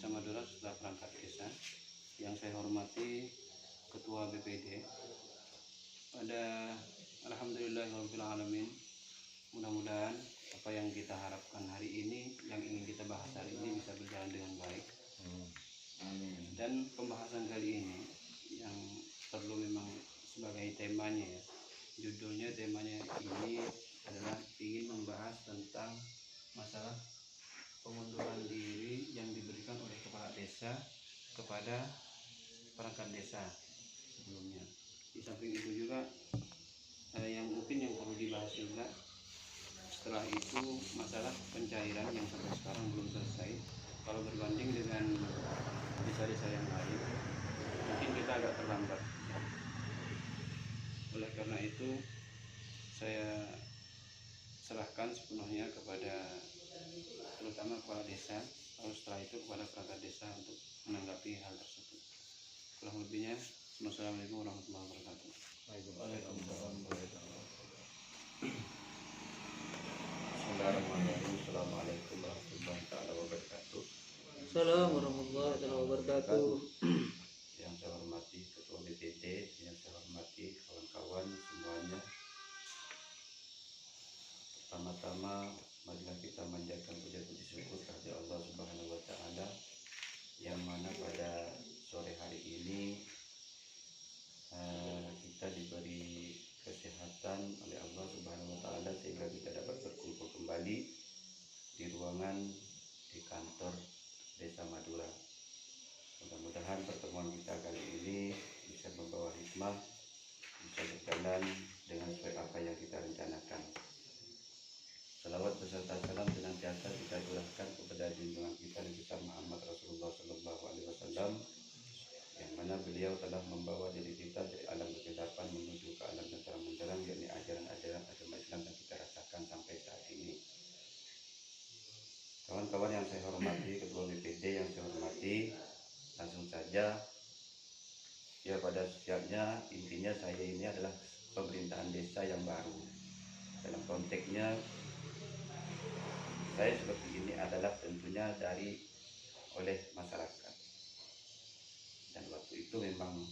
Desa Madura setelah perangkat desa. Yang saya hormati Ketua BPD. Pada alhamdulillahirobbilalamin, mudah-mudahan apa yang kita harapkan hari ini, yang ingin kita bahas hari ini bisa berjalan dengan baik. Amin. Dan pembahasan kali ini yang perlu memang sebagai temanya ya, temanya ini adalah ingin membahas tentang masalah pengunduran diri yang diberikan oleh kepala desa kepada perangkat desa sebelumnya. Di samping itu juga yang mungkin yang perlu dibahas juga, setelah itu masalah pencairan yang sampai sekarang belum selesai. Kalau berbanding dengan desa-desa yang lain, mungkin kita agak terlambat. Oleh karena itu, saya serahkan sepenuhnya kepada terutama kepala desa, lalu setelah itu kepada perangkat desa untuk menanggapi hal tersebut. Kurang lebihnya, wassalamualaikum warahmatullahi wabarakatuh. Waalaikumsalam warahmatullahi wabarakatuh. Bismillahirrahmanirrahim. Assalamualaikum warahmatullahi wabarakatuh. Assalamualaikum warahmatullahi wabarakatuh. Yang saya hormati Ketua BPD, yang saya hormati kawan-kawan semuanya. Pertama-tama, marilah kita manjatkan puji-puji syukur kepada Allah Subhanahu wa Ta'ala, yang mana pada sore hari ini kita diberi kesehatan oleh Allah Subhanahu wa Ta'ala sehingga kita dapat berkumpul kembali di ruangan di kantor Desa Madura. Mudah-mudahan pertemuan kita kali ini bisa membawa hikmah, bisa berjalan dengan sesuai apa yang kita rencanakan. Salawat beserta salam senantiasa kita curahkan kepada junjungan kita Nabi Muhammad Rasulullah SAW, yang mana beliau telah membawa diri kita dari alam kegelapan menuju ke alam yang terang benderang, yakni ajaran-ajaran agama Islam yang kita rasakan sampai saat ini. Kawan-kawan yang saya hormati, Ketua BPD yang saya hormati, langsung saja ya, pada setiapnya intinya saya ini adalah pemerintahan desa yang baru. Dalam konteksnya saya seperti ini adalah tentunya oleh masyarakat, dan waktu itu memang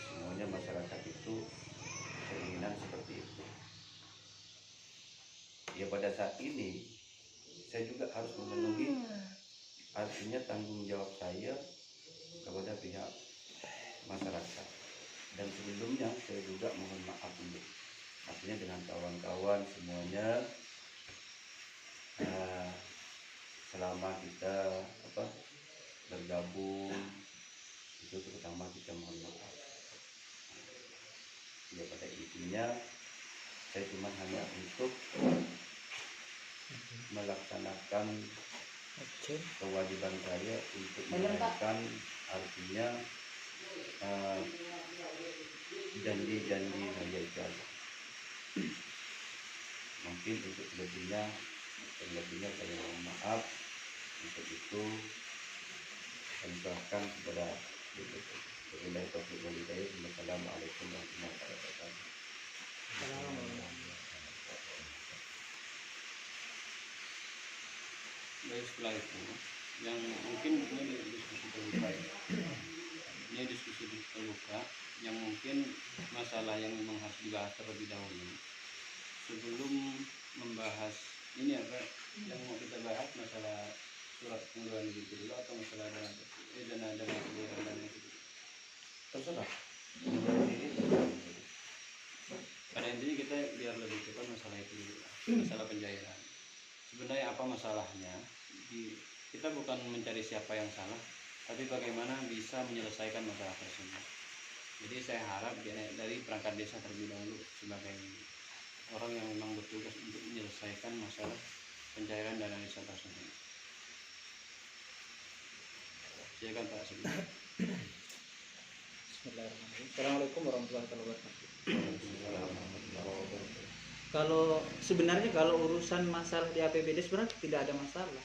semuanya masyarakat itu keinginan seperti itu. Ya, pada saat ini saya juga harus memenuhi, artinya tanggung jawab saya kepada pihak masyarakat. Dan sebelumnya saya juga mohon maaf dulu, artinya dengan kawan-kawan semuanya, selama kita bergabung itu terutama kita mohon maaf. Ya, pada intinya saya cuma hanya untuk melaksanakan kewajiban saya untuk menjalankan, artinya janji-janji saya itu aja. Mungkin untuk lebihnya saya mohon maaf. Untuk itu saya serahkan kepada Wabillahi taufiq wal hidayah. Wassalamualaikum warahmatullahi wabarakatuh. Baik, setelah itu yang mungkin ini diskusi terbuka ya. Ini diskusi terbuka yang mungkin masalah yang memang harus dibahas terlebih dahulu sebelum membahas ini apa yang mau kita bahas, masalah surat pengunduran diri dulu atau masalah dana kelurahan itu. Terserah. Pada intinya kita biar lebih cepat masalah itu dulu, masalah pencairan. Sebenarnya apa masalahnya? Kita bukan mencari siapa yang salah, tapi bagaimana bisa menyelesaikan masalah tersebut. Jadi saya harap dari perangkat desa terlebih dahulu sebagai orang yang memang bertugas untuk menyelesaikan masalah pencairan dana desa tersebut. Silakan Pak Sebelum. Bismillahirrahmanirrahim. Assalamualaikum warahmatullahi wabarakatuh. Kalau urusan masalah di APBD sebenarnya tidak ada masalah,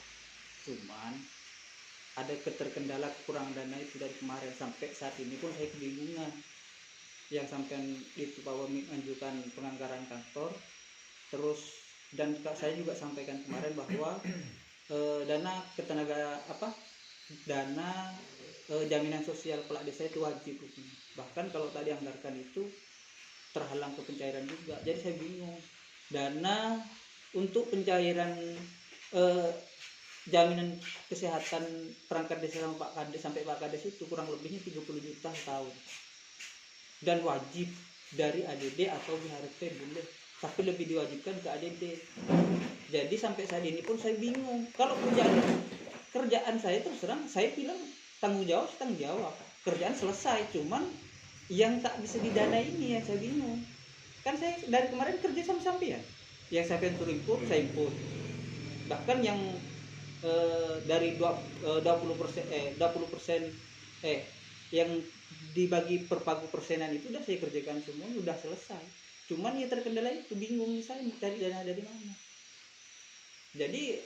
cuman ada keterkendala kekurangan dana itu dari kemarin sampai saat ini pun saya kebingungan. Yang sampai itu bahwa mengajukan penganggaran kantor terus, dan saya juga sampaikan kemarin bahwa dana ketenaga apa dana jaminan sosial kepala desa itu wajib hukumnya. Bahkan kalau tak dianggarkan itu terhalang ke pencairan juga. Jadi saya bingung, dana untuk pencairan jaminan kesehatan perangkat desa sama Pak Kades sampai Pak Kades itu kurang lebihnya 30 juta setahun, dan wajib dari ADD atau BHRT boleh, tapi lebih diwajibkan ke ADD. Jadi sampai saat ini pun saya bingung. Kalau kerjaan saya terus terang saya bilang tanggung jawab, kerjaan selesai, cuman yang tak bisa didanai ini yang saya bingung. Kan saya dari kemarin kerja sama sampean, yang sampean suruh input saya input, bahkan yang dari 20% yang dibagi per pagu persenan itu udah saya kerjakan semua, udah selesai. Cuman ya terkendala itu, bingung saya cari dana dari mana. Jadi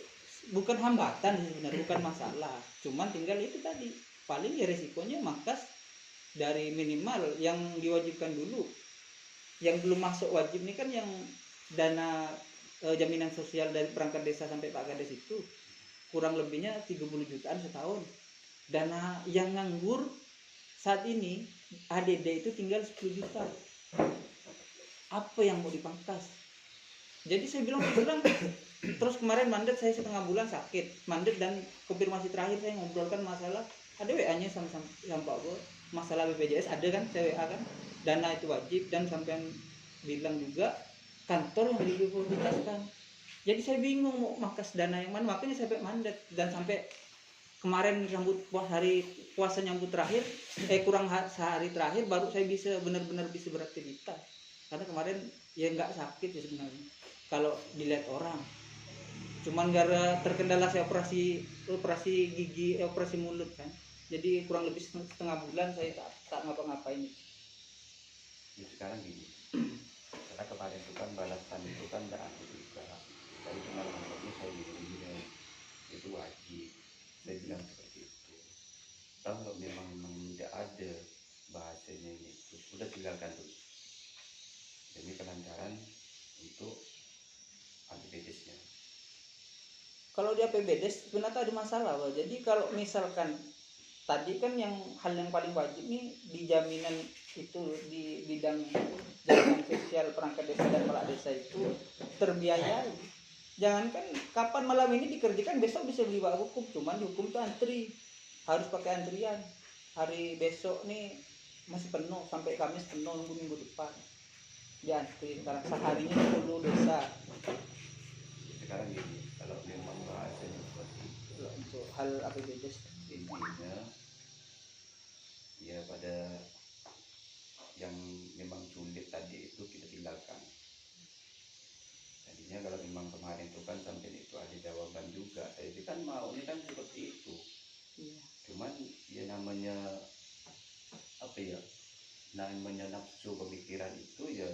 bukan hambatan sebenarnya, bukan masalah, cuman tinggal itu tadi, paling ya resikonya mangkas dari minimal yang diwajibkan dulu, yang belum masuk wajib nih kan yang dana jaminan sosial dari perangkat desa sampai Pak Kades itu kurang lebihnya 30 jutaan setahun. Dana yang nganggur saat ini ADD itu tinggal 10 juta. Apa yang mau dipangkas? Jadi saya bilang terus kemarin mandat saya setengah bulan sakit, mandat dan konfirmasi terakhir saya ngobrolkan masalah, ada WA-nya sama Pak Bo, masalah BPJS ada kan, saya WA kan, dana itu wajib, dan sampai bilang juga kantor yang diprioritaskan. Jadi saya bingung mau makas dana yang mana, makanya saya mandat, dan sampai kemarin hari puasa nyambut terakhir, kurang sehari terakhir baru saya bisa benar-benar bisa beraktivitas. Karena kemarin ya nggak sakit ya sebenarnya kalau dilihat orang, cuman gara terkendala saya operasi gigi, operasi mulut kan, jadi kurang lebih setengah bulan saya tak ngapa-ngapain. Ya, sekarang gini, karena kemarin itu kan balasan itu kan tidak ada juga, jadi cuma ini saya bilang itu wajib, saya bilang seperti itu. Kalau memang tidak ada bahasanya ini, sudah tinggalkan dulu demi kelancaran untuk APBDes-nya. Kalau di APBDes sebenarnya ada masalah, Pak. Jadi kalau misalkan tadi kan yang hal yang paling wajib nih di jaminan itu, di bidang jaminan sosial perangkat desa dan kepala desa itu terbiayai. Jangankan kapan malam ini dikerjakan, besok bisa dibawa hukum, cuman hukum tuh antri, harus pakai antrian. Hari besok nih masih penuh, sampai Kamis penuh, nunggu minggu depan diantri. Sekarang seharinya 10 desa. Sekarang gini, kalau memang bahasanya seperti itu, Untuk hal APBDes intinya ya pada yang memang sulit tadi itu kita tinggalkan. Tadinya kalau memang kemarin itu kan sampai itu ada jawaban juga, jadi kan maunya kan seperti itu. iya. Cuman ya namanya apa ya, namanya nafsu pemikiran itu ya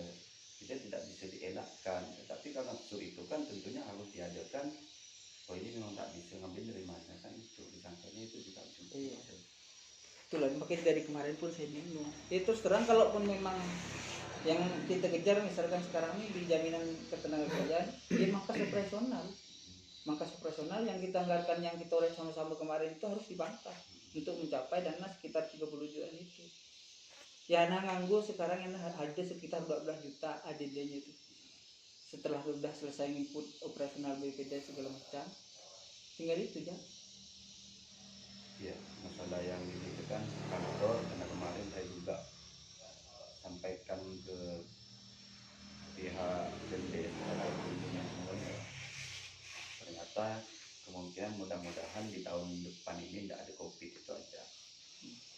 kita tidak bisa dielakkan. Tapi kalau nafsu itu kan tentunya harus diadakan. Oh ini memang tak bisa ngambil dari mana kan, itu disangkanya itu juga bisa. Iya. Itulah makanya dari kemarin pun saya bingung. Terus terang kalaupun memang yang kita kejar misalkan sekarang ini di jaminan ketenagakerjaan, dia mangkas operasional yang kita anggarkan, yang kita oleh sama-sama kemarin itu harus dibantah untuk mencapai dana sekitar 30 juta itu. Ya anak nganggur sekarang yang ada sekitar 12 juta ADD-nya itu. Setelah sudah selesai input operasional BPD segala macam, tinggal itu ya. Ya masalah yang ini kan kantor, karena kemarin saya juga sampaikan ke pihak BPD terkait dengan semuanya. Ternyata kemungkinan mudah-mudahan di tahun depan ini tidak ada COVID, itu aja.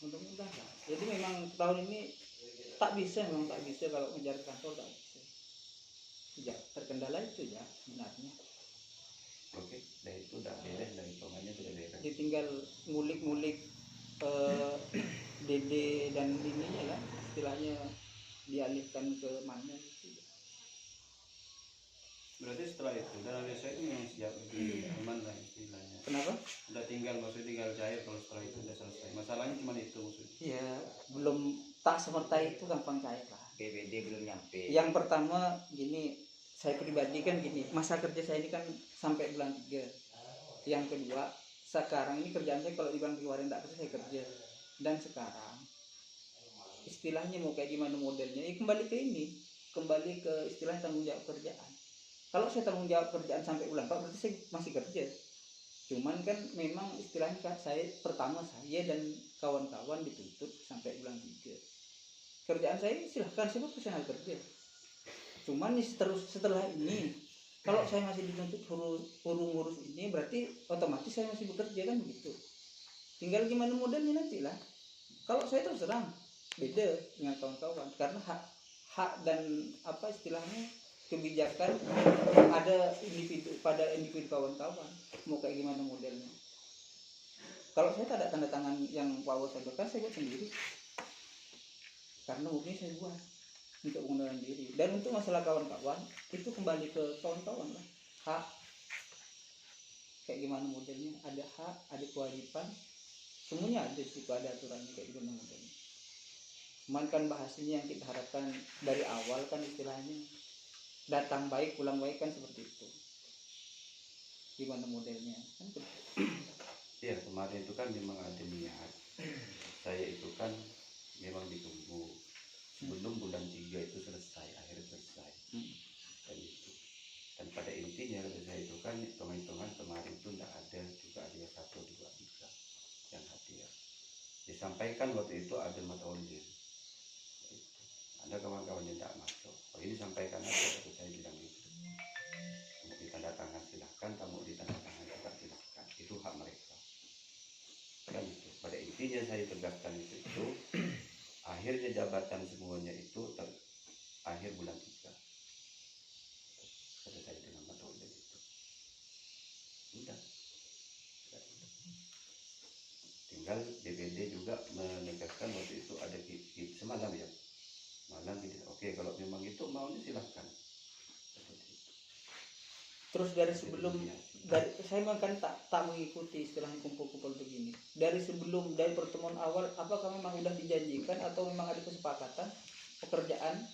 Mudah-mudahan. Jadi memang tahun ini tak bisa kalau ngejar kantor, tak bisa. Ya terkendala itu ya sebenarnya. Oke, dari itu udah beres, dari hitungannya sudah beres. Ditinggal ngulik-ngulik DD dan ininya lah, istilahnya dialihkan ke mana gitu. Berarti setelah itu dana desa itu yang siap lebih aman lah istilahnya. Kenapa? Udah tinggal, maksudnya tinggal cair kalau setelah itu udah selesai. Masalahnya cuma itu maksudnya. Ya belum, tak semerta itu gampang cair lah. BPD belum nyampe. Yang pertama gini, saya pribadi kan gini, masa kerja saya ini kan sampai bulan 3. Yang kedua, sekarang ini kerjaan saya kalau dibilang kemarin tak kerja, saya kerja. Dan sekarang istilahnya mau kayak gimana modelnya, ya kembali ke ini, kembali ke istilah tanggung jawab kerjaan. Kalau saya tanggung jawab kerjaan sampai bulan 4 berarti saya masih kerja. Cuman kan memang istilahnya saya pertama saya dan kawan-kawan dituntut sampai bulan 3. Kerjaan saya silahkan, saya profesional kerja. Cuman setelah ini kalau saya masih dituntut ngurus ini berarti otomatis saya masih bekerja kan begitu. Tinggal gimana modelnya nanti lah. Kalau saya terus terang beda dengan kawan-kawan karena hak dan apa istilahnya kebijakan ada individu kawan-kawan mau kayak gimana modelnya. Kalau saya tak ada tanda tangan yang power saya buat sendiri karena mungkin saya buat untuk pengunduran diri. Dan untuk masalah kawan-kawan itu kembali ke kawan-kawan lah, hak kayak gimana modelnya, ada hak, ada kewajiban, semuanya ada di situ, ada aturannya kayak gimana modelnya. Cuman kan bahasanya yang kita harapkan dari awal kan istilahnya datang baik pulang baik kan seperti itu. Gimana modelnya kan? Ya kemarin itu kan memang ada niat. Saya itu kan memang ditunggu sebelum bulan 3 itu selesai, akhirnya selesai. Dan itu. Dan pada intinya saya itu kan hitung-hitungan kemarin itu tidak ada juga ada 1, 2, 3 yang hadir. Disampaikan waktu itu ada matolir. Ada kawan-kawan yang tidak masuk. Oh ini sampaikan aja, waktu saya bilang itu. Mau ditandatangan silahkan, kamu ditandatangan juga silahkan. Itu hak mereka. Kan itu. Pada intinya saya tegaskan itu. Akhirnya jabatan semuanya itu akhir bulan 3 selesai dengan matolir itu. Udah. Tinggal DPD juga menegaskan waktu itu ada semalam ya. Malam gitu. Oke, kalau memang itu maunya silahkan. Terus dari sebelum saya makan tak mengikuti istilahnya kumpul-kumpul begini. Dari pertemuan awal apakah memang sudah dijanjikan atau memang ada kesepakatan pekerjaan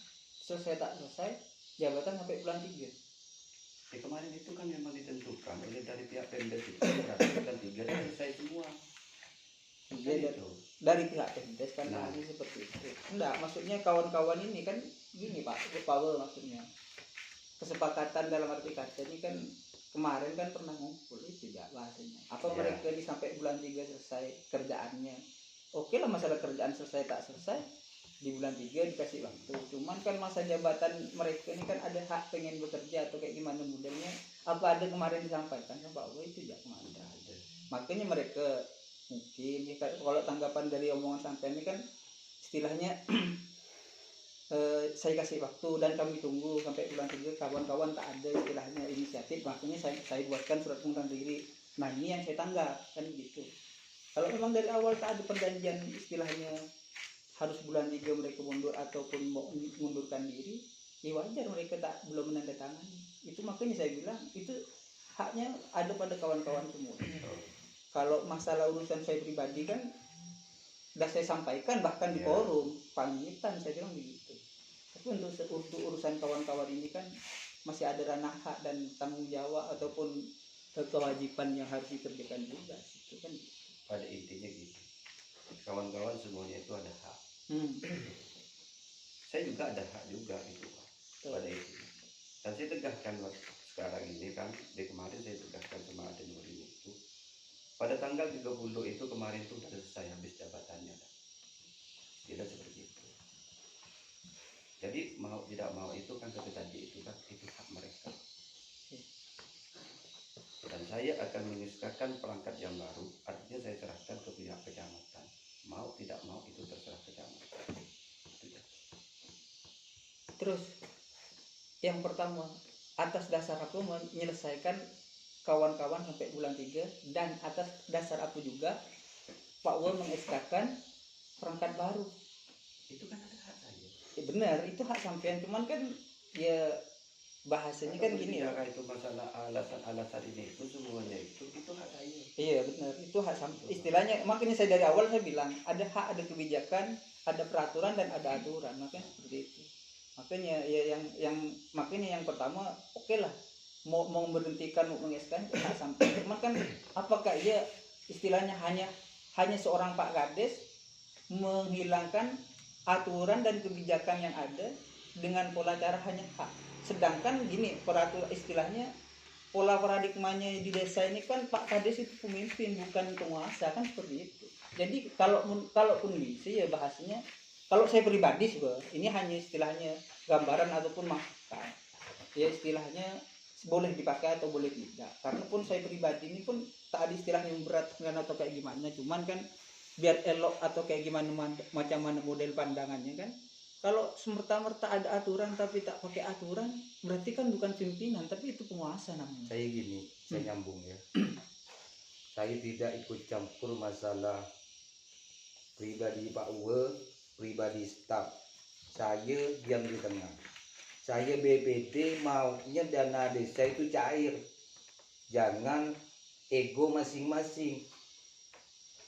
selesai tak selesai jabatan sampai bulan 3? Kemarin itu kan memang ditentukan oleh dari pihak Pemdes itu bulan 3 selesai semua. Dari pihak Pemdes kan ini seperti itu. Enggak, maksudnya kawan-kawan ini kan gini Pak, power maksudnya. Kesepakatan dalam arti kata ini kan kemarin kan pernah ngumpul itu ya bahasanya. Apa mereka ini sampai bulan 3 selesai kerjaannya? Oke lah, masalah kerjaan selesai tak selesai di bulan 3 dikasih waktu. Cuman kan masa jabatan mereka ini kan ada hak pengen bekerja atau kayak gimana modelnya. Apa ada kemarin disampaikan sama Pak Wo itu ya kemarin ada. Makanya mereka mungkin kalau tanggapan dari omongan sampai ini kan istilahnya saya kasih waktu dan kami tunggu sampai bulan 3, kawan-kawan tak ada istilahnya inisiatif, makanya saya buatkan surat pengunduran diri. Nah ini yang saya tanggap kan gitu. Kalau memang dari awal tak ada perjanjian istilahnya harus bulan 3 mereka mundur ataupun mau mengundurkan diri, ya wajar mereka belum menandatangani. Itu makanya saya bilang itu haknya ada pada kawan-kawan semua. Kalau masalah urusan saya pribadi kan sudah saya sampaikan bahkan di forum pamitan saya bilang begitu. Tapi untuk urusan kawan-kawan ini kan masih ada ranah hak dan tanggung jawab ataupun kewajiban yang harus dikerjakan juga. Itu kan pada intinya gitu. Kawan-kawan semuanya itu ada hak. Saya juga ada hak juga itu Pak. Pada itu. Dan saya tegaskan sekarang ini kan di kemarin saya tegaskan sama Aden Nurin itu. Pada tanggal 30 itu kemarin itu sudah selesai habis jabatannya. Tidak seperti itu. Jadi mau tidak mau itu kan seperti tadi itu kan itu hak mereka. Dan saya akan menyesuaikan perangkat yang baru. Artinya saya serahkan ke pihak kecamatan. Mau tidak mau itu terserah kecamatan. Terus yang pertama atas dasar apa menyelesaikan kawan-kawan sampai bulan 3 dan atas dasar apa juga Pak Wo mengeskakan perangkat baru. Itu kan ada hak saya. Ya benar, itu hak sampean, cuman kan ya bahasanya kan gini ya. Itu masalah alasan ini itu semuanya itu hak saya. Iya benar, itu hak istilahnya. Makanya saya dari awal saya bilang ada hak, ada kebijakan, ada peraturan dan ada aturan. Makanya seperti itu. Makanya ya yang makanya yang pertama oke lah mau memberhentikan mau mengeskan hak sampai. Cuman kan apakah ia istilahnya hanya seorang Pak Kades menghilangkan aturan dan kebijakan yang ada dengan pola cara hanya hak. Sedangkan gini, peraturan istilahnya pola paradigmanya di desa ini kan Pak Kades itu pemimpin bukan penguasa, kan seperti itu. Jadi kalaupun bisa ya bahasanya, kalau saya pribadi sih ini hanya istilahnya gambaran ataupun masukan. Ya istilahnya boleh dipakai atau boleh tidak. Karena pun saya pribadi ini pun tak ada istilahnya yang berat atau kayak gimana, cuman kan biar elok atau kayak gimana macam mana model pandangannya kan. Kalau semerta-merta ada aturan tapi tak pakai aturan, berarti kan bukan pimpinan tapi itu penguasa namanya. Saya gini, saya nyambung ya. Saya tidak ikut campur masalah pribadi Pak Uwe, pribadi staf. Saya diam di tengah. Saya BPD maunya dana desa itu cair. Jangan ego masing-masing.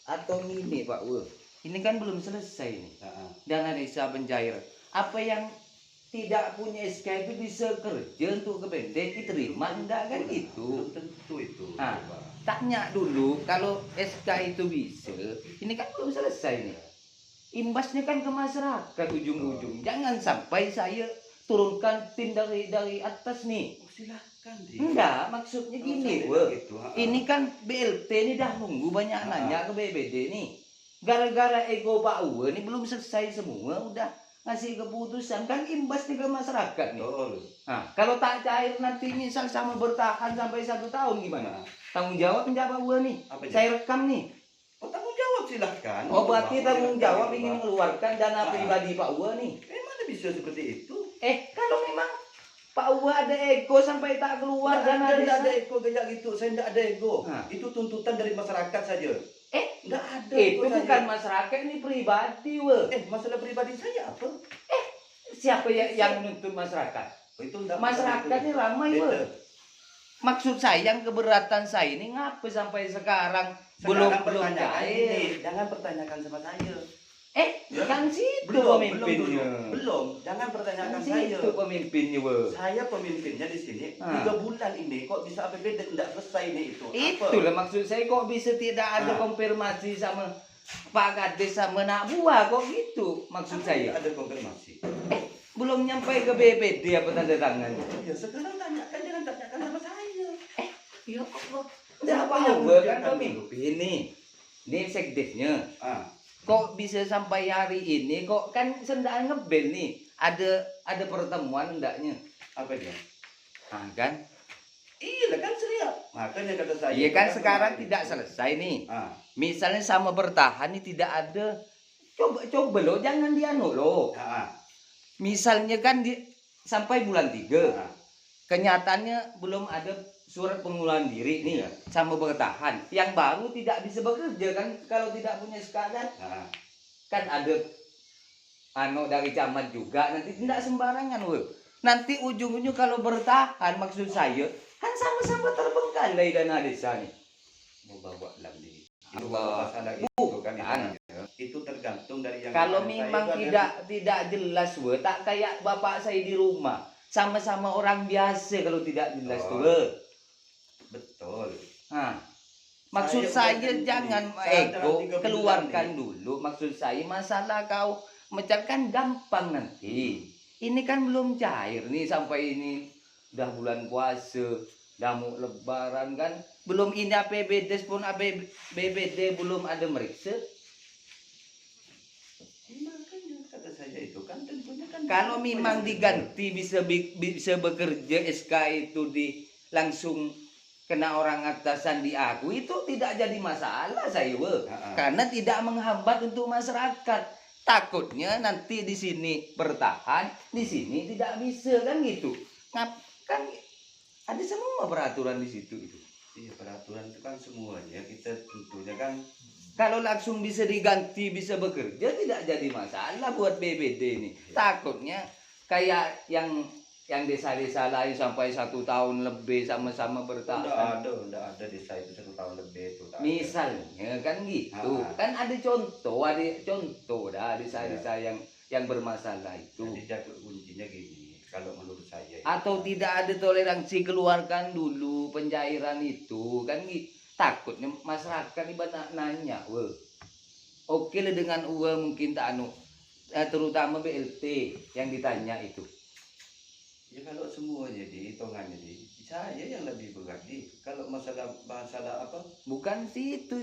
Atau gini Pak Uwe, ini kan belum selesai nih. Dana desa pencairan. Apa yang tidak punya SK itu bisa kerja untuk ke BPD diterima enggak kan itu? Tentu itu. Nah, tanya dulu kalau SK itu bisa. Ini kan belum selesai nih. Imbasnya kan ke masyarakat ujung-ujung. Jangan sampai saya turunkan tim dari atas nih. Silahkan Enggak, maksudnya gini, gitu, ini kan BLT ini dah nunggu banyak nanya ke BPD nih. Gara-gara ego Pak Uwe ini belum selesai semua, udah ngasih keputusan kan imbasnya ke masyarakat nih. Nah, kalau tak cair nanti misal sama bertahan sampai 1 tahun gimana? Tanggung jawab Pak Uwe nih. Saya rekam nih. Oh, tanggung jawab silahkan. Oh, berarti tanggung jawab ingin mengeluarkan dana pribadi Pak Uwe nih. Mana bisa seperti itu? Kalau memang Pak Uwe ada ego sampai tak keluar dana Tidak ada desa. ego kayak gitu. Saya tidak ada ego. Nah. Itu tuntutan dari masyarakat saja. Tidak ada. Itu ego bukan saya. masyarakat, ini pribadi, we. Masalah pribadi saya apa? Siapa yang menuntut masyarakat? Itu enggak Masyarakat ini ramai, we. Maksud saya yang keberatan saya ini ngapa sampai sekarang belum cair. Jangan pertanyakan sama saya. Kan situ pemimpinnya. Belum. Jangan pertanyakan Kan saya. situ pemimpinnya, we. Saya pemimpinnya di sini. 3 bulan ini kok bisa APBD tidak selesai nih itu. Apa? Itulah maksud saya, kok bisa tidak ada konfirmasi sama Pak Kades sama nak buah kok gitu maksud saya. Ada konfirmasi. Belum nyampe ke BPD apa tanda tangan. Ya sekarang tanyakan, jangan tanyakan sama saya. Ya Allah. Siapa Apa yang yang kan menunjukkan pemimpin nih? Ini sekdesnya. Ah, Kok bisa sampai hari ini kok kan sendaan ngebel nih. Ada pertemuan endaknya. apa dia? Kan? Iya kan serius. Makanya kata saya. Iya kan itu sekarang kemarin. tidak selesai nih. Ah, Misalnya sama bertahan nih tidak ada. Coba lo jangan dianu lo. ah, Misalnya kan sampai bulan 3. ah. Kenyataannya belum ada surat pengunduran diri nih Iya. sama bertahan. Yang baru tidak bisa bekerja kan kalau tidak punya SK kan. Ah. Kan ada dari camat juga, nanti tidak sembarangan loh. Nanti ujung-ujung kalau bertahan maksud saya kan sama-sama terbengkalai dana desa nih. Mau bawa lagi. Itu Allah. masalah itu kan Bukan. itu tergantung dari yang Kalau saya memang itu ada- tidak jelas we, tak kayak bapak saya di rumah, sama-sama orang biasa kalau tidak jelas Oh. tuh we. Betul. Nah, maksud Saya saya bukan jangan ini. Saya ego, dalam 3 bulan keluarkan nih. dulu. Maksud saya masalah kau mecahkan gampang nanti. Ini kan belum cair nih sampai ini udah bulan puasa, udah mau lebaran kan. Belum ini APBD pun APBD belum ada meriksa. Makanya kata saya itu kan tentunya kan Kalau memang diganti bisa bekerja SK itu langsung kena orang atasan diakui itu tidak jadi masalah saya we. Karena tidak menghambat untuk masyarakat. Takutnya nanti di sini bertahan, di sini tidak bisa kan gitu. Kan ada semua peraturan di situ itu. Iya, peraturan itu kan semuanya kita tentunya kan Kalau langsung bisa diganti bisa bekerja tidak jadi masalah buat BPD ini. Takutnya kayak yang desa-desa lain sampai 1 tahun lebih sama-sama bertahan. udah ada desa itu 1 tahun lebih itu. Misalnya kan gitu. Kan ada contoh dah desa-desa yang bermasalah itu. Jadi jatuh kuncinya gini, kalau menurut saya. Atau tidak ada toleransi, keluarkan dulu pencairan itu kan gitu. takutnya masyarakat ini banyak nanya, oke lah dengan mungkin tak terutama BLT yang ditanya itu. Ya kalau semuanya hitungannya saya yang lebih berat kalau masalah apa? Bukan sih itu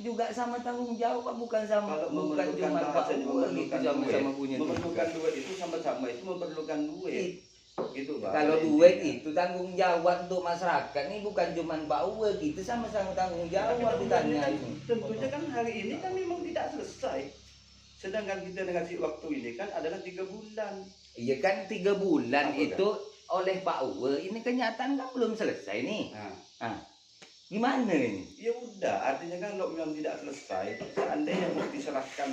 juga sama tanggung jawab, bukan sama Kalau bukan memerlukan cuma bahasa Pak juga itu memerlukan sama duit. punya Memerlukan duit itu sama-sama itu memerlukan duit. Gitu, Pak. Kalau Pada duit intinya. itu tanggung jawab untuk masyarakat nih, bukan cuma Pak Uwe gitu, sama-sama tanggung jawab ditanya ini. Tentunya kan hari ini kan memang tidak selesai. Sedangkan kita ngasih waktu ini kan adalah 3 bulan. Iya kan 3 bulan Apa itu oleh Pak Uwe, ini kenyataan kan belum selesai nih. Nah, Gimana ini? ya udah, artinya kan kalau memang tidak selesai, seandainya mau diserahkan,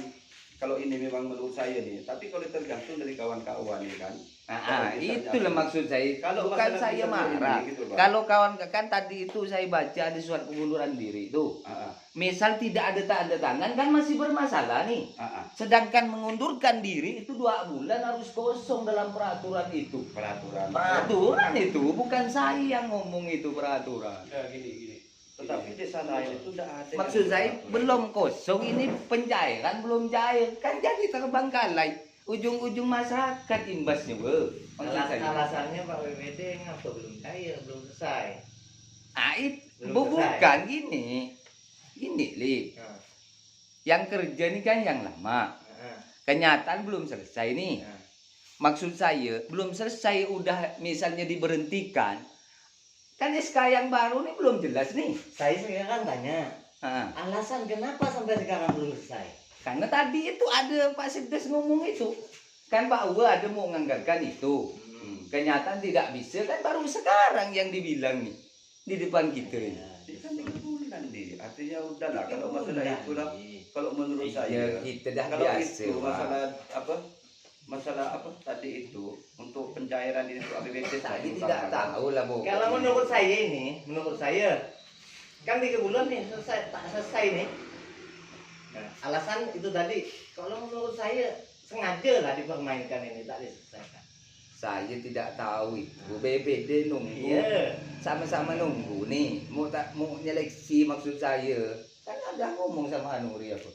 kalau ini memang menurut saya nih, tapi kalau tergantung dari kawan-kawan ini kan. Itulah maksud saya. Kalau Bukan masalah saya misalnya marah. ini, gitu, Pak. Kalau kawan kan tadi itu saya baca di surat pengunduran diri itu. Misal tidak ada tanda tangan kan masih bermasalah nih. Sedangkan mengundurkan diri itu 2 bulan harus kosong dalam peraturan itu. Peraturan itu bukan saya yang ngomong itu peraturan. Ya, gini. Tetapi di sana itu tidak ada. Maksud saya belum kosong ini pencairan belum cair kan jadi terbengkalai. Ujung-ujung masyarakat imbasnya, Maksud saya. Alasannya Pak WPD ngapa belum cair, belum selesai. Itu bukan gini. Gini, Li. Nah, Yang kerja ini kan yang lama. nah, Kenyataan belum selesai nih. nah. Maksud saya, belum selesai udah misalnya diberhentikan. Kan SK yang baru nih belum jelas nih. Saya sekarang tanya, Nah, alasan kenapa sampai sekarang belum selesai? karena tadi itu ada Pak Sekdes ngomong itu. Kan Pak Uwe ada mau menganggarkan itu. Kenyataan tidak bisa kan baru sekarang yang dibilang nih. Di depan kita ini. Ini kan 3 bulan nih. Artinya udahlah kalau masalah itulah, kalau menurut Ya, saya, kita dah kalau biasa. itu Pak. masalah apa tadi itu untuk pencairan itu APBD Tadi tidak tahu lah, Bu. Kalau menurut saya, kan 3 bulan nih selesai, tak selesai nih. Nah, alasan itu tadi, kalau menurut saya sengaja lah dipermainkan ini, tak diselesaikan. Saya tidak tahu itu. BPD nunggu. Iya. Sama-sama nunggu nih. Mau nyeleksi maksud saya. Kan ada ngomong sama Anuri apa.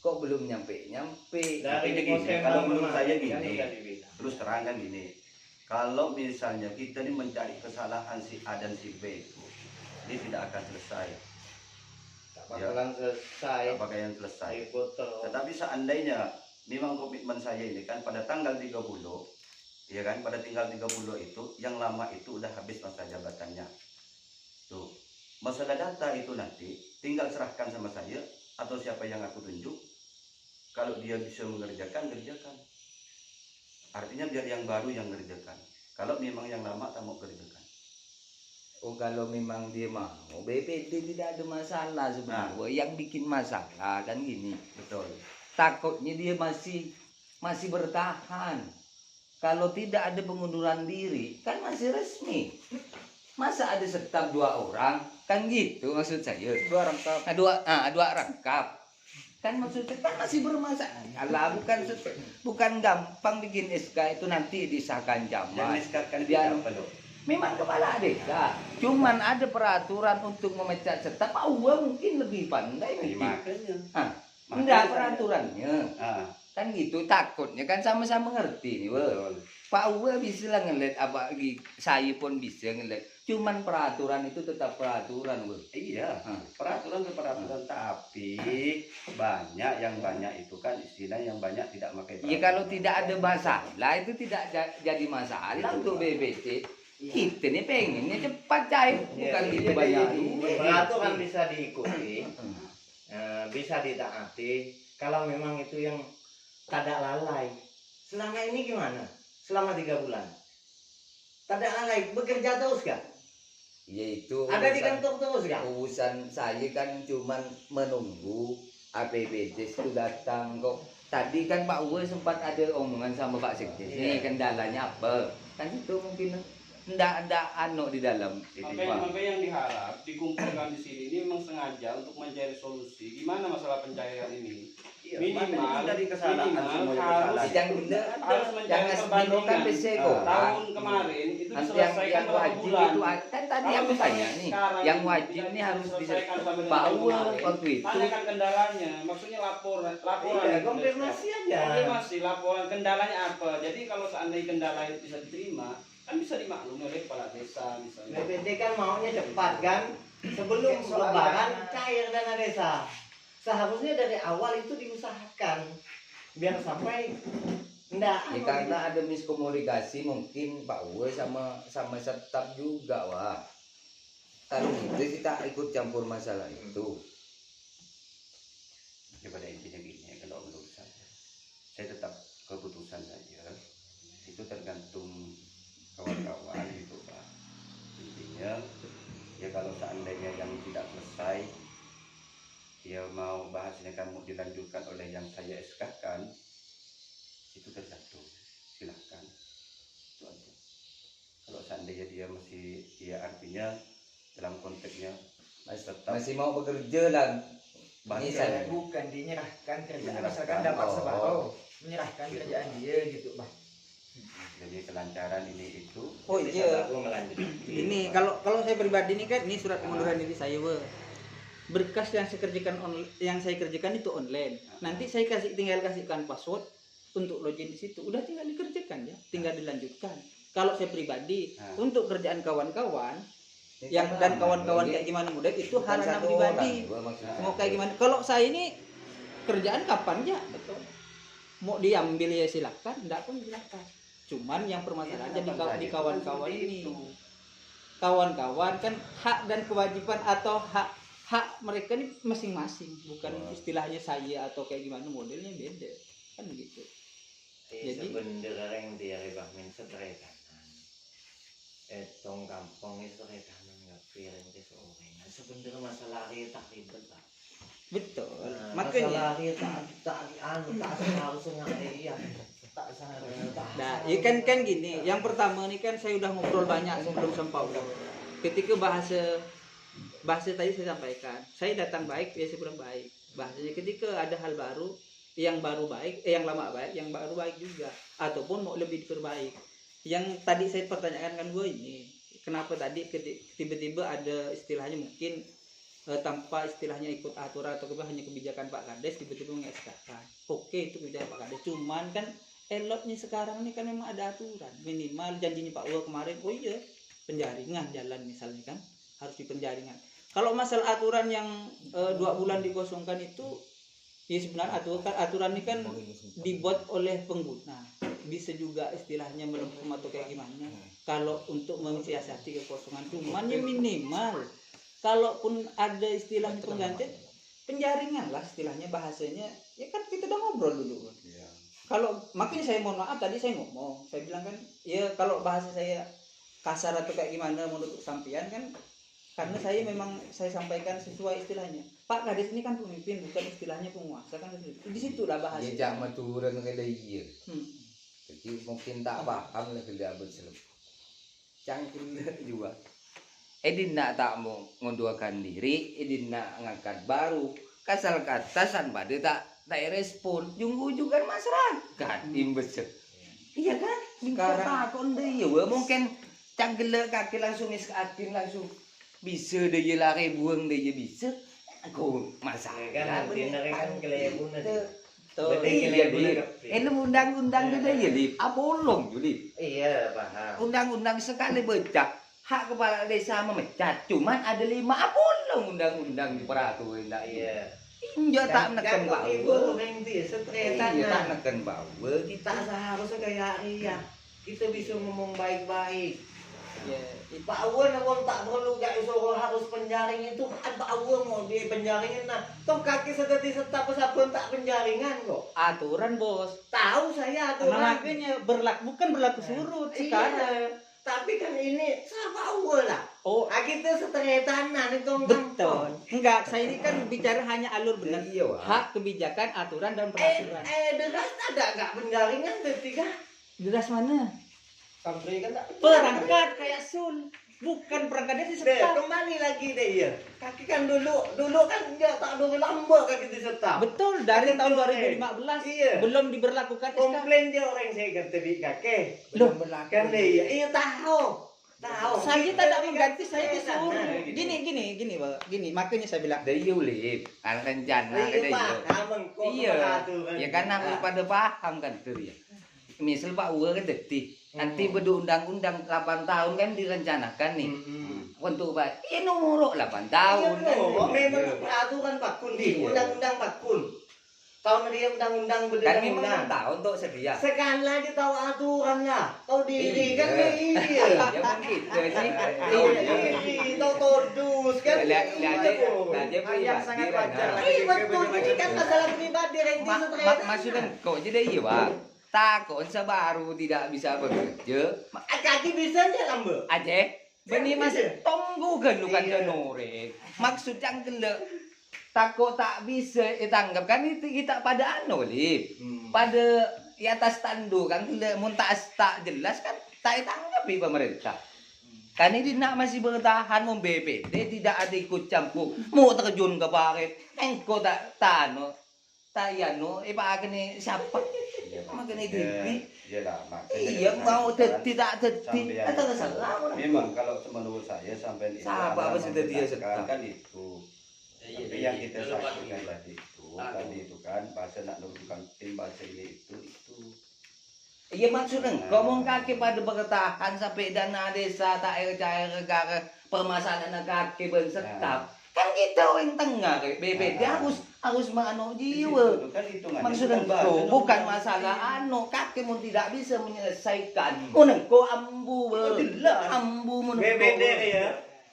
Kok belum nyampe? Dari Tapi gini, konsen kalau lama, menurut saya kan gini. udah dibilang. Terus terang kan gini, kalau misalnya kita ini mencari kesalahan si A dan si B itu, ini tidak akan selesai, Tak bakalan selesai. apakah yang selesai. Foto. Tetapi seandainya memang komitmen saya ini kan pada tanggal 30, ya kan, pada tanggal 30 itu yang lama itu udah habis masa jabatannya. Tuh, masalah data itu nanti tinggal serahkan sama saya atau siapa yang aku tunjuk. Kalau dia bisa mengerjakan, kerjakan. Artinya biar yang baru yang ngerjakan. Kalau memang yang lama tak mau kerjakan. Oh, kalau memang dia mau, BPD tidak ada masalah sebenarnya. Yang bikin masalah kan gini. Betul. Takutnya dia masih bertahan. Kalau tidak ada pengunduran diri, kan masih resmi. Masa ada staf 2 orang? Kan gitu maksud saya. 2 rangkap. Dua rangkap. Kan maksudnya kan masih bermasalah. Alah, bukan gampang bikin SK itu nanti disahkan Yang jaman. disekatkan Dia- dia apa loh? Memang kepala desa. Cuman ada peraturan untuk memecat staf. Pak Uwe mungkin lebih pandai mungkin. Makanya. Enggak peraturannya. Ah, Kan gitu takutnya kan sama-sama ngerti nih. betul. Pak Uwe bisa lah ngeliat apa saya pun bisa ngeliat. Cuman peraturan itu tetap peraturan, Iya, peraturan itu peraturan, tapi banyak itu kan istilah yang banyak tidak pakai Ya kalau tidak ada masalah itu tidak jadi masalah untuk BPT. Kita nih pengennya cepat cair, bukan Iya, gitu iya, banyak iya, duit. peraturan bisa diikuti, bisa ditaati. Kalau memang itu yang tidak lalai. Selama ini gimana? Selama 3 bulan. Tidak lalai, bekerja terus kan? Yaitu Ada di kantor terus kan? urusan saya kan cuman menunggu APBD itu datang kok. Tadi kan Pak Uwe sempat ada omongan sama Pak Sekdes. Nih kendalanya apa? Kan itu mungkin ndak ada di dalam itu, Pak. Makanya yang diharap dikumpulkan di sini ini memang sengaja untuk mencari solusi. Gimana masalah pencairan ini? minimal dari kesalahan minimal semuanya harus kesalahan. Yang gila harus jangan mencari sebandingkan perbandingan. besego. Tahun kemarin itu Nanti diselesaikan yang berapa wajib bulan? itu kan tadi Kalau aku misalnya tanya nih, sekarang yang ini wajib tidak nih harus diselesaikan sampai dengan Pak tahun Uwe kemarin, waktu itu. tanyakan kendalanya, maksudnya laporan Iya, konfirmasi aja. konfirmasi laporan kendalanya apa. Jadi kalau seandainya kendala itu bisa diterima, kan bisa dimaklumi oleh kepala desa misalnya. BPT kan maunya cepat kan, sebelum Soal lebaran dana. cair dana desa. Seharusnya dari awal itu diusahakan biar sampai enggak Ya, karena ada miskomunikasi mungkin Pak Uwe sama staf juga wah. Kalau itu kita ikut campur masalah itu. Ya pada intinya gini, kalau menurut saya tetap keputusan saja itu tergantung kawan-kawan gitu Pak. Intinya ya kalau seandainya yang tidak selesai dia mau bahasnya kamu dilanjutkan oleh yang saya SK-kan, itu tergantung, silahkan, itu aja. Kalau seandainya dia masih, ya artinya dalam konteksnya Masih mau bekerja lah. Bahasa- bukan dinyerahkan kerjaan Menyerahkan. misalkan dapat Oh. sembako menyerahkan Gitu. kerjaan dia gitu Bang. jadi kelancaran ini itu Oh bisa iya. aku melanjutkan. Ini kalau saya pribadi ini kan ini surat pengunduran diri saya berkas yang saya kerjakan itu online. Nanti saya tinggal kasihkan password untuk login di situ. Udah tinggal dikerjakan ya, tinggal dilanjutkan. Kalau saya pribadi untuk kerjaan kawan-kawan dan kawan-kawan kayak gimana mudah itu ranah pribadi. Mau kayak gimana? Kalau saya ini kerjaan kapan ya? Betul. Mau diambil ya silakan, enggak pun silakan. Cuman yang permasalahannya di kawan-kawan ini. Kawan-kawan kan hak dan kewajiban atau hak mereka ini masing-masing, bukan istilahnya saya atau kayak gimana modelnya beda. Kan begitu. Jadi- Sebenarnya yang dia bahmin seteretanan. Tong kampung itu seteretanan nggak piring ke seorang. Sebenarnya masalah hari tak ribet lah. Betul. Masalah Makanya hari tak seharusnya iya. Tak seharusnya. nah, ya kan gini. Yang pertama nih kan saya udah ngobrol banyak sebelum sempat udah. Ketika bahasa tadi saya sampaikan, saya datang baik, ya saya pulang baik. Bahasanya ketika ada hal baru, yang baru baik, yang lama baik, yang baru baik juga, ataupun mau lebih diperbaik. Yang tadi saya pertanyakan kan gue ini, kenapa tadi tiba-tiba ada istilahnya mungkin tanpa istilahnya ikut aturan atau hanya kebijakan Pak Kades tiba-tiba mengeskakan. Oke, itu kebijakan Pak Kades, cuman kan eloknya sekarang ini kan memang ada aturan minimal janjinya Pak Uwe kemarin. Oh iya, penjaringan jalan misalnya kan harus di penjaringan. Kalau masalah aturan yang 2 bulan dikosongkan itu ya sebenarnya aturan ini kan dibuat oleh pengguna, bisa juga istilahnya melempem atau kayak gimana kalau untuk mensiasati kekosongan. Cuman ya minimal kalaupun ada istilahnya pengganti penjaringan lah istilahnya bahasanya, ya kan kita udah ngobrol dulu. Kalau makanya saya mohon maaf tadi saya ngomong, saya bilang kan ya kalau bahasa saya kasar atau kayak gimana menurut sampean kan karena saya memang saya sampaikan sesuai istilahnya. Pak Kades ini kan pemimpin, bukan istilahnya penguasa kan di situ lah bahasa. Ya jak maturan kada iya. Jadi mungkin tak Apa? paham lah kada berselep. Cangkul juga. Edin nak tak mau ngundurkan diri, Edin nak ngangkat baru. Kasal katasan pada tak respon. Ujung-ujung kan masyarakat imbes. Iya kan? Sekarang- takon deh ya mungkin cangkul kaki langsung iskatin langsung bisa deh lari buang deh bisa. Aku masalah Kan dinner kan kelebun aja. Tuh. Iya, Lip. Ini undang-undang itu ya, Lip. Apolong, Lip. Iya, paham. Undang-undang sekali baca hak kepala desa memecat. Cuman ada 5 apolong undang-undang diperaturin. Iya. Iya tak neken Kan ibu bawa. nanti Iya tak setretan. neken bawa. Kita seharusnya kayak iya. Kita bisa ngomong baik-baik. Ya, Pak Awan awang tak perlu gak suruh harus penjaring itu kan Pak Awan mau di penjaringin nah toh kaki sedati setap sabun tak penjaringan kok aturan bos. tahu saya Nah, aturan makanya bukan berlaku surut sekarang. iya tapi kan ini sama Awan lah Oh, kita seteretanan itu betul. Enggak, saya ini kan bicara hanya alur benar. Iya, Wak. Hak, kebijakan, aturan dan peraturan. deras ada gak penjaringan ketika Deras mana? sampai kan tak Perangkat kayak sul. bukan perangkat desa Deh, disetap. kembali lagi deh ya. Kaki kan dulu kan dia tak ada lambok kaki disetap. Betul, dari Ada tahun orang. 2015 Iya. belum diberlakukan SK. Komplain dia orang saya kata di kaki. Loh, Kan deh ya. Iya tahu. Tahu. saya Kita tidak di mengganti, kaki saya sana. disuruh. Gini, Pak. Gini, makanya saya bilang, Dari ulip, kan rencana Iya, kada Pak. iyo. Aman kok Iya, keperaturan. ya kan harus pada paham kan tuh ya. Misal Pak Uwe kan detik, nanti berundang-undang 8 tahun kan direncanakan nih. Untuk Pak, ya nuruk 8 tahun kan. Iya, memang peraturan Pak Kun di Iya. undang-undang Pak Kun. Tahun dia undang-undang Kan memang berdendang-undang. tahun untuk sedia. Sekali lagi tahu aturannya, tahu diri kan Iya. iya. Ya mungkin sih. Iya, tahu todus kan. Lihat aja Hal yang sangat wajar lah. Iya betul, ini kan masalah pribadi Randy Sutreda. Maksudnya kok jadi iya Pak. Takut sebaru tidak bisa bekerja. Kaki bisa aja lambe. Aja. Beni mas Iya. tunggu kan lu kan Iya. jenore. Maksud yang gele. Takut tak bisa tanggap kan itu kita pada anu lip. Pada di atas tandu kan gele mun tak jelas kan tak tanggapi pemerintah. Kan ini nak masih bertahan mau BPD tidak ada ikut campur mau terjun ke parit engko tak tano tayano Pak kene siapa makanya TV Iyalah, makanya iya saya mau katakan tidak sampai deti yang- atau salah Memang kalau menurut saya sampai itu Siapa adalah apa sudah dia membenarkan setap? kan itu. Tapi yang kita saksikan tadi itu kan bahasa nak menentukan tim bahasa ini itu. iya maksudnya ngomong kaki pada bertahan sampai dana desa tak cair negara permasalahan kaki bersetap kan kita yang tengah BPD harus menganu jiwa. Kan hitungannya Maksudnya bukan bahasa, itu bukan bukan masalah ini. anu kaki mun tidak bisa menyelesaikan. Munengko ambu jelas. ambu munengko. BPD ya.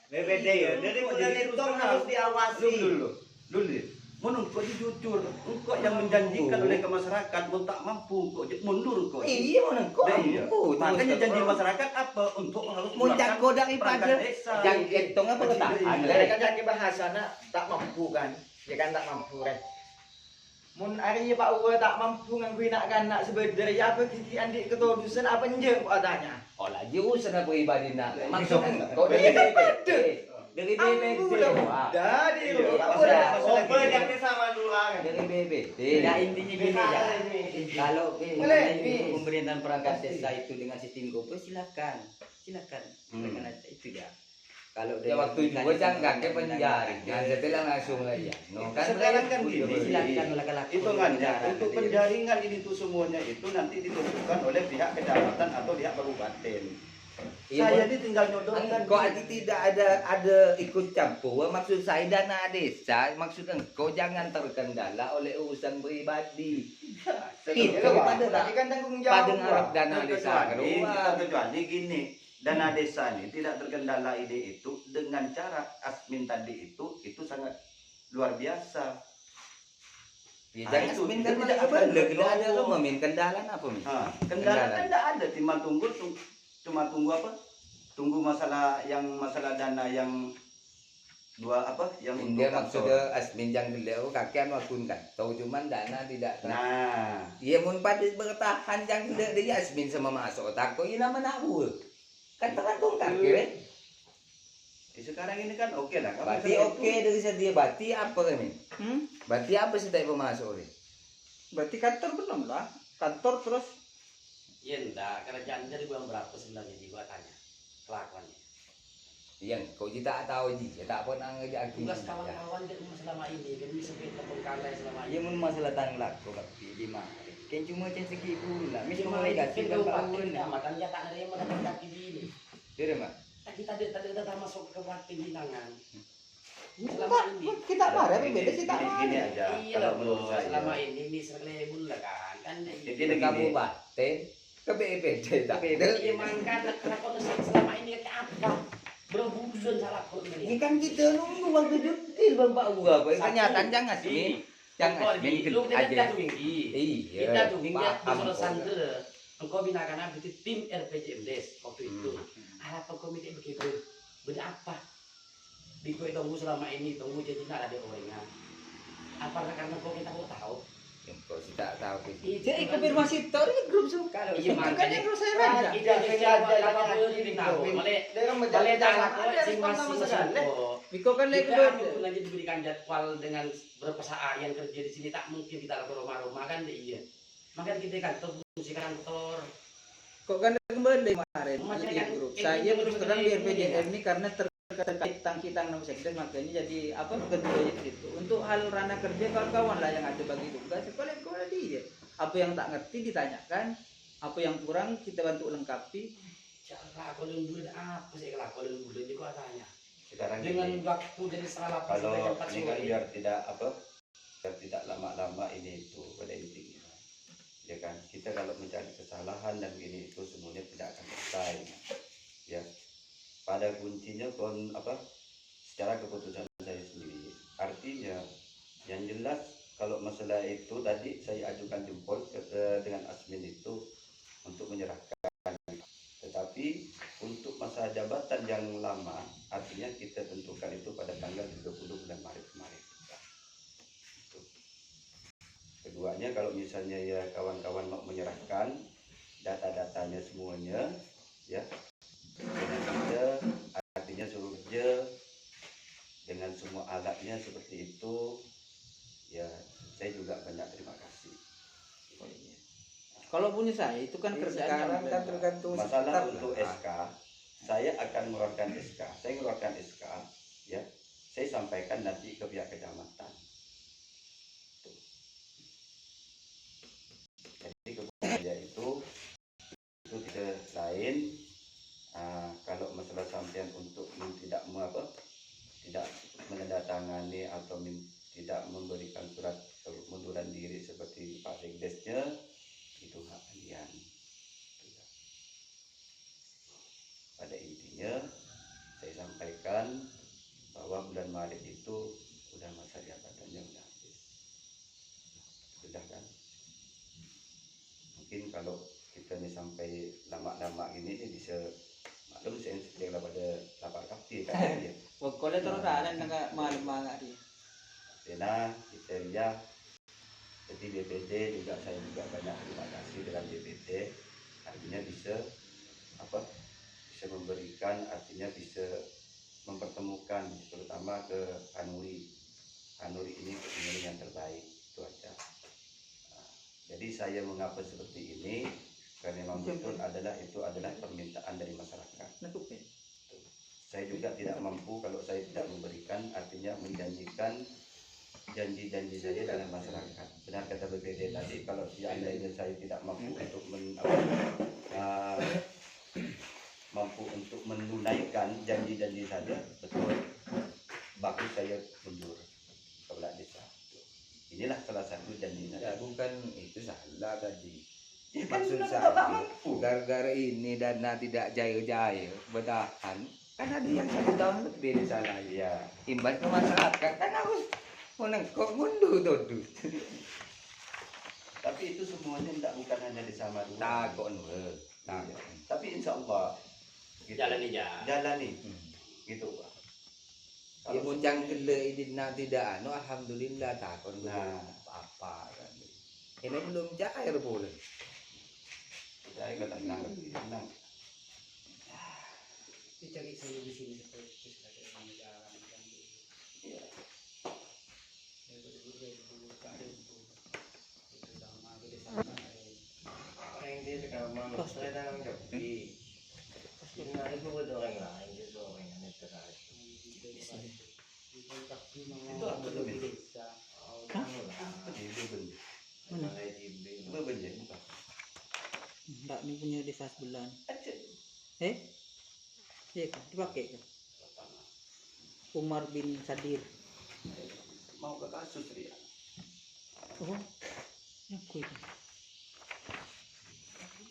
BPD ya. Dari bulan itu harus diawasi. Dulu. Menurut kau jujur, engkau yang menjanjikan oleh ke masyarakat, mau tak mampu, kau mundur kau. Iya munengko Iya. ambu. Makanya janji masyarakat apa untuk harus muncak kau daripada perangkat desa. yang hitungnya bertahan. Kadang kadang bahasana tak mampu kan, ya kan tak mampu kan. Mun hari Pak Uwe tak mampu ngangguin anak sebenarnya apa kiki andik ketua dusun apa nje kok tanya. Oh lagi urusan pribadi nak. Maksudnya kau dari BPD. Dari BPD. Wah. Dari lu. Open yang sama dua. Dari BPD. Nah intinya gini ya, kalau Boleh, ini pemerintahan perangkat desa itu dengan sistem GoPro silakan dengan itu ya. Kalau Ya waktu juga jangan ke penjara. Nah, setelah langsung aja. No, kan Sekarang kan gini, silakan laki-laki hitungannya untuk penjaringan ini tuh semuanya itu nanti ditentukan oleh pihak kecamatan atau pihak kabupaten. Saya ini tinggal nyodorkan. Kok ada tidak ada ikut campur. Maksud saya dana desa, maksud engkau jangan terkendala oleh urusan pribadi. Itu pada Tapi kan tanggung pada jawab. ngarep dana desa Kecuali gini, dana desa ini tidak terkendala ide itu dengan cara admin tadi itu sangat luar biasa. Ya, jangan itu, minta itu tidak tidak apa akan tidak ada berlaku. lo memin kendala apa min? Kendala kan tidak ada, cuma tunggu apa? Tunggu masalah dana yang dua apa? Yang Dia untuk kantor. maksudnya asmin yang beliau kakian wakun kan. Tahu cuman dana tidak. Nah, Iya mun pada bertahan yang tidak dia asmin sama masuk otak kok ini nama nak buat. Kan tergantung kaki kan. sekarang ini kan oke lah. Berarti oke dari sedia berarti apa min? Berarti apa sih tak masuk ni? berarti kantor belum lah. Kantor terus ya enggak, kerajaan dari bulan berapa sebenarnya juga tanya kelakuannya. Yang kau tidak tahu ji, tak pernah ngejak Tugas kawan-kawan di rumah selama ini kan bisa kita pengkalai selama Ya ini. mun masalah tanglak kok tapi di mana. Kan cuma segi pula. Mis Cuma mulai itu kasih kan kan Pak kabupaten Aun. Kecamatan ya tak ada yang mendapat kaki ini. Kira mak. Kita tidak masuk ke kabupaten Binangan. kita marah beda sih tak Gini marah. aja. Iya Kalau lah menurut bos, saya. selama ini ini serlebul lah kan Jadi Ke begini. kabupaten, ke BPD tak. iya mangkat kelakuan selama ini kayak apa? Berbulan salah kok Ini ini. kan kita nunggu waktu jutil bang Pak Uga. Kenyataan jangan asmin. Jangan asmin Lu kita aja. tuh minggi. Iya. Kita tuh minggi paham di kok. Sante. Engkau binakan apa itu tim RPJMDes waktu itu. Apa komite begitu? Beda apa? Di kau tunggu selama ini tunggu jadi nak ada orangnya. Apakah karena kau kita mau tahu? Kok tidak tahu itu. Jadi konfirmasi tahu ini grup so. Kalau Itu iya, kan yang grup saya raja. Tidak Balik masing-masing. Biko kan lagi Kita kedua. nanti diberikan jadwal dengan berapa saat yang kerja di sini, tak mungkin kita ke rumah-rumah kan iya. Makanya kita kantor fungsi kantor. Kok kan kembali kemarin Makanya di kan grup. ini Saya terus benar-benar terang di ini RPJM ya. ini karena terkait tentang nama sekdes makanya jadi apa ketuanya di situ. Untuk hal ranah kerja kawan-kawan lah yang ada bagi tugas. Kalian dia. Apa yang tak ngerti ditanyakan, apa yang kurang kita bantu lengkapi. Cara kalian bulan apa sih kalau kalian bulan itu kok tanya. Sekarang Dengan gini, waktu jadi salah kalau sampai jam 4 ini kan sore. biar tidak apa, biar tidak lama-lama ini itu pada intinya. Ya kan, kita kalau mencari kesalahan dan ini itu semuanya tidak akan selesai. Ya, pada kuncinya apa, secara keputusan saya sendiri. Artinya, yang jelas kalau masalah itu tadi saya ajukan jempol dengan admin itu untuk menyerahkan. Tetapi untuk masa jabatan yang lama, artinya kita tentukan itu pada tanggal 30 bulan Maret kemarin. Itu. Keduanya kalau misalnya ya kawan-kawan mau menyerahkan data-datanya semuanya, ya dengan kerja, artinya suruh kerja dengan semua alatnya seperti itu, ya saya juga banyak terima kasih. Kalau punya saya itu kan kerjaan Sekarang kan tergantung Masalah sekitar untuk lah. SK, saya akan mengeluarkan SK. Saya mengeluarkan SK, ya. Saya sampaikan nanti ke pihak kecamatan. Tuh. Jadi kemudian itu tidak lain. Kalau masalah sampean untuk tidak tidak menandatangani atau tidak memberikan surat pengunduran diri seperti Pak Sekdesnya, itu hak kalian. Pada intinya saya sampaikan bahwa bulan Maret itu udah masa jabatannya udah habis. Sudah kan? Mungkin kalau kita nih sampai lama-lama gini bisa maklum saya sedang pada lapar kaki kan ya. Pokoknya terus ada nggak malam dia. Karena kita lihat jadi BPD juga saya juga banyak terima kasih dengan BPD, artinya bisa bisa memberikan, artinya bisa mempertemukan terutama ke Hanuri ini kepemimpinan yang terbaik itu aja. Jadi saya mengapa seperti ini karena memang betul itu adalah permintaan dari masyarakat. Saya juga tidak mampu kalau saya tidak memberikan, artinya menjanjikan janji-janji saya dengan masyarakat. Benar kata BPD tadi, kalau seandainya saya tidak mampu untuk menunaikan janji-janji saya, betul, bagus saya mundur ke belah desa. Inilah salah satu janji Ya saya. bukan itu salah tadi. Ya kan Maksud benar, saya tak mampu. gara-gara ini dana tidak jaya-jaya bertahan kan ada yang 1 tahun lebih di sana Ya, imbas ke masyarakat kan harus menengkok mundur tuh. tapi itu semuanya bukan hanya di Samarinda. Takon Iya. Tapi insya Allah gitu. Jalani aja. Jalani, gitu Pak. Ya muncang gele idina tidak anu alhamdulillah takon Nah. apa kan. Ini belum cair boleh. Saya nggak tenang, tenang. Dicari saya di sini seperti sebagai pengajaran yang Iya. Orang dia sekarang saya dalam joki. Ini ada buat orang lain gitu orang yang terkait. Itu apa tuh Bin? Itu Mana? Itu bener bukan? Enggak, ini punya desa sebelah. Aja. Iya kan, dipakai kan. Umar bin Sadir. Mau ke kasus dia. Oh, yang kuih.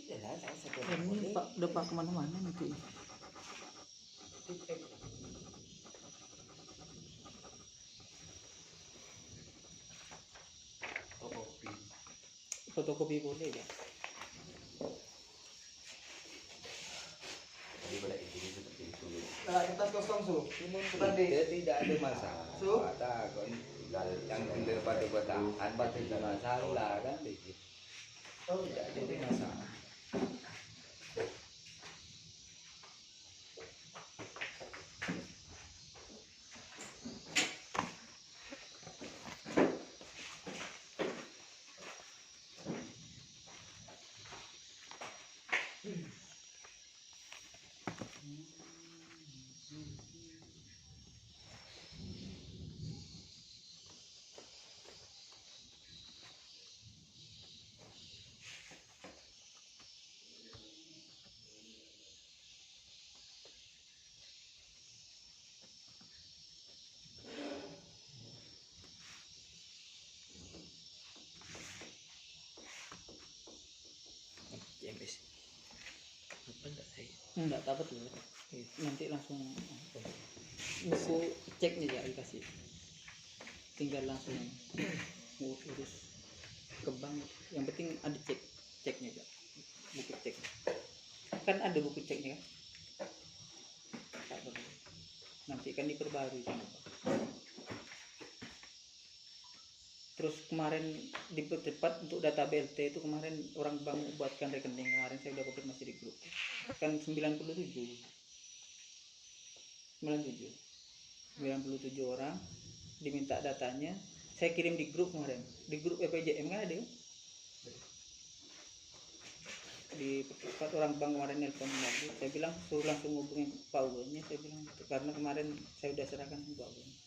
Ini pak udah pak kemana-mana nanti. Kopi. Fotokopi boleh ya? Jadi pada intinya seperti itu. Nah, kertas kosong su. Kita tidak ada masalah. Su? Takon tinggal yang tinggal pada bertahan pada masalah kan gitu. Oh tidak jadi masalah. JMS. Apa enggak saya? Enggak apa tuh. Nanti langsung buku ceknya ya dikasih. Tinggal langsung urus ke bank. Yang penting ada ceknya ya. Buku cek. Kan ada buku ceknya kan? Tak perlu. Nanti kan diperbarui kan. Terus kemarin dipercepat untuk data BLT itu kemarin orang bank buatkan rekening, kemarin saya udah konfirmasi di grup kan 97 orang diminta datanya, saya kirim di grup kemarin, di grup EPJM kan ada ya? Di percepat orang bank kemarin nelpon lagi, saya bilang suruh langsung hubungin Pak Uwe-nya, saya bilang karena kemarin saya udah serahkan ke Pak Uwe.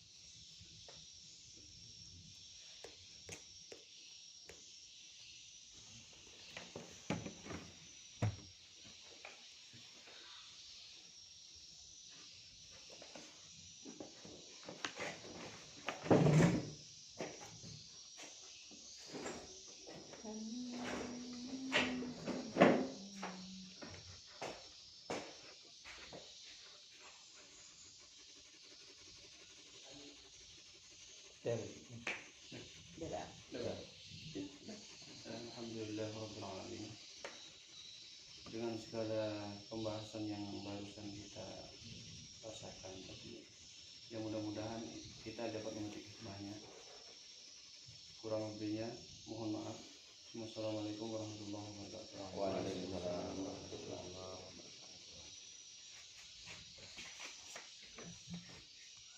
Alhamdulillahirrahmanirrahim. Dengan segala pembahasan yang barusan kita rasakan tadi, yang mudah-mudahan kita dapat memetik hikmahnya. Kurang lebihnya mohon maaf. Wassalamualaikum warahmatullahi wabarakatuh.